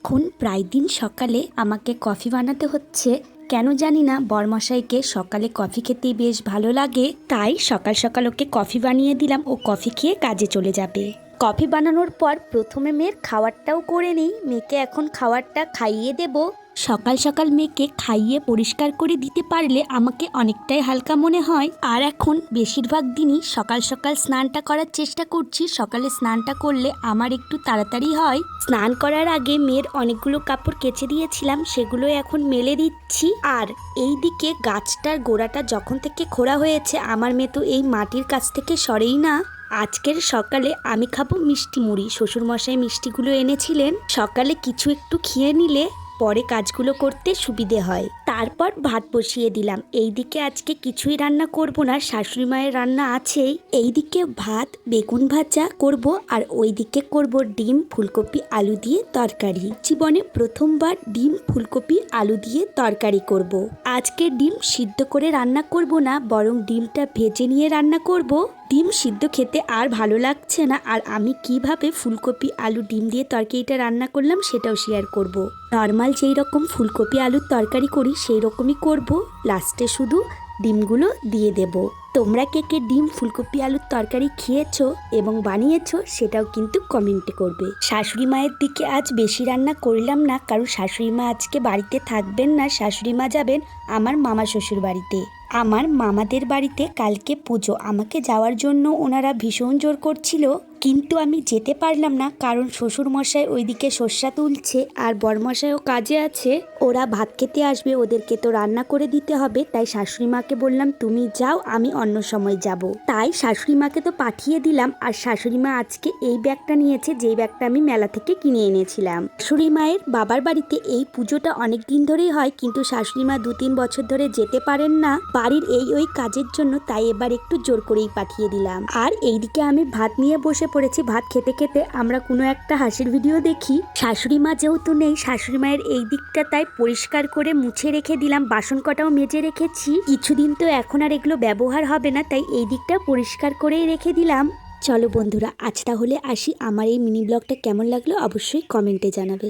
এখন প্রায় দিন সকালে আমাকে কফি বানাতে হচ্ছে। কেন জানি না, বরমশাইকে সকালে কফি খেতেই বেশ ভালো লাগে, তাই সকাল সকাল ওকে কফি বানিয়ে দিলাম। ও কফি খেয়ে কাজে চলে যাবে। কফি বানানোর পর প্রথমে মেয়ের খাবারটাও করে নিই। মেয়েকে এখন খাবারটা খাইয়ে দেব। সকাল সকাল মেয়েকে খাইয়ে পরিষ্কার করে দিতে পারলে আমাকে অনেকটাই হালকা মনে হয়। আর এখন বেশিরভাগ দিনই সকাল সকাল স্নানটা করার চেষ্টা করছি। সকালে স্নানটা করলে আমার একটু তাড়াতাড়ি হয়। স্নান করার আগে মেয়ের অনেকগুলো কাপড় কেচে দিয়েছিলাম, সেগুলো এখন মেলে দিচ্ছি। আর এই দিকে গাছটার গোড়াটা যখন থেকে খোঁড়া হয়েছে, আমার মেয়ে তো এই মাটির কাছ থেকে সরেই না। আজকের সকালে আমি খাবো মিষ্টি মুড়ি। শ্বশুরমশাই মিষ্টিগুলো এনেছিলেন। সকালে কিছু একটু খেয়ে নিলে পরে কাজগুলো করতে সুবিধে হয়। তারপর ভাত বসিয়ে দিলাম। এইদিকে আজকে কিছুই রান্না করব না, শাশুড়ি মায়ের রান্না আছেই। এইদিকে ভাত বেগুন ভাজা করব, আর ওইদিকে করব ডিম ফুলকপি আলু দিয়ে তরকারি। জীবনে প্রথমবার ডিম ফুলকপি আলু দিয়ে তরকারি করব। আজকে ডিম সিদ্ধ করে রান্না করব না, বরং ডিমটা ভেজে নিয়ে রান্না করব। ডিম সিদ্ধ খেতে আর ভালো লাগছে না। আর আমি কিভাবে ফুলকপি আলু ডিম দিয়ে তরকারিটা রান্না করলাম সেটাও শেয়ার করব। নর্মাল যেই রকম ফুলকপি আলুর তরকারি করি সেই রকমই করব। লাস্টে শুধু ডিমগুলো দিয়ে দেব। তোমরা কে কে ডিম ফুলকপি আলুর তরকারি খেয়েছো এবং বানিয়েছো সেটাও কিন্তু কমেন্টে করবে। শাশুড়ি মায়ের দিকে আজ বেশি রান্না করলাম না, কারণ শাশুড়ি মা আজকে বাড়িতে থাকবেন না। শাশুড়ি মা যাবেন আমার মামা শ্বশুর বাড়িতে। আমার মামাদের বাড়িতে কালকে পুজো। আমাকে যাওয়ার জন্য ওনারা ভীষণ জোর করছিল, কিন্তু আমি যেতে পারলাম না, কারণ শ্বশুরমশাই ওইদিকে সর্ষা তুলছে আর বরমশাইও কাজে আছে। ওরা ভাত খেতে আসবে, ওদেরকে তো রান্না করে দিতে হবে। তাই শাশুড়ি মাকে বললাম তুমি যাও, আমি অন্য সময় যাব। তাই শাশুড়ি মাকে তো পাঠিয়ে দিলাম। আর শাশুড়ি মা আজকে এই ব্যাগটা নিয়েছে, যেই ব্যাগটা আমি মেলা থেকে কিনে এনেছিলাম। শাশুড়ি মায়ের বাবার বাড়িতে এই পুজোটা অনেক দিন ধরেই হয়, কিন্তু শাশুড়ি মা 2-3 বছর ধরে যেতে পারেন না বাড়ির ওই কাজের জন্য। তাই এবার একটু জোর করেই পাঠিয়ে দিলাম। আর এইদিকে আমি ভাত নিয়ে বসে পড়েছি। ভাত খেতে খেতে আমরা কোনো একটা হাসির ভিডিও দেখি। শাশুড়ি মা যেহেতু নেই, শাশুড়ি মায়ের এই দিকটা তাই পরিষ্কার করে মুছে রেখে দিলাম। বাসন কটাও মেজে রেখেছি। কিছুদিন তো এখন আর এগুলো ব্যবহার হবে না, তাই এই দিকটা পরিষ্কার করেই রেখে দিলাম। চলো বন্ধুরা, আজ তাহলে আসি। আমার এই মিনি ব্লগটা কেমন লাগলো অবশ্যই কমেন্টে জানাবে।